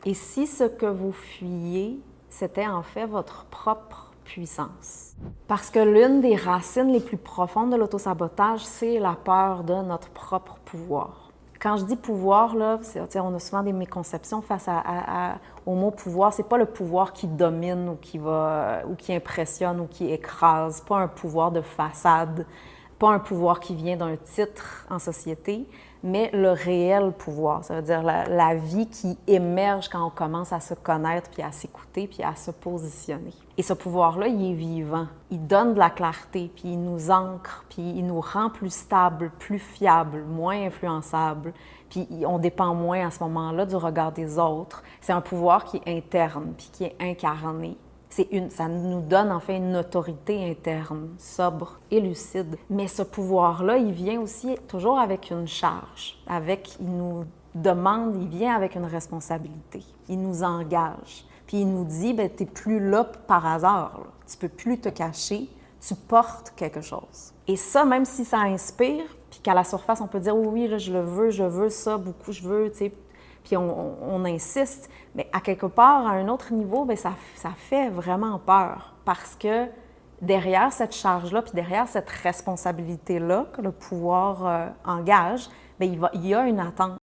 Et si ce que vous fuyiez, c'était en fait votre propre puissance? Parce que l'une des racines les plus profondes de l'autosabotage, c'est la peur de notre propre pouvoir. Quand je dis pouvoir, là, on a souvent des méconceptions face au mot pouvoir. C'est pas le pouvoir qui domine ou qui impressionne ou qui écrase, pas un pouvoir de façade, pas un pouvoir qui vient d'un titre en société, mais le réel pouvoir. Ça veut dire la vie qui émerge quand on commence à se connaître, puis à s'écouter, puis à se positionner. Et ce pouvoir-là, il est vivant. Il donne de la clarté, puis il nous ancre, puis il nous rend plus stable, plus fiable, moins influençable, puis on dépend moins à ce moment-là du regard des autres. C'est un pouvoir qui est interne, puis qui est incarné. Ça nous donne en fait une autorité interne, sobre et lucide. Mais ce pouvoir-là, il vient aussi toujours avec une charge, il nous demande, il vient avec une responsabilité. Il nous engage. Puis il nous dit, bien, tu n'es plus là par hasard. Là. Tu ne peux plus te cacher, tu portes quelque chose. Et ça, même si ça inspire, puis qu'à la surface, on peut dire, oui, là, je veux ça beaucoup, je veux, tu sais, puis on insiste, mais à quelque part, à un autre niveau, bien, ça fait vraiment peur parce que derrière cette charge-là, puis derrière cette responsabilité-là que le pouvoir engage, bien, il y a une attente.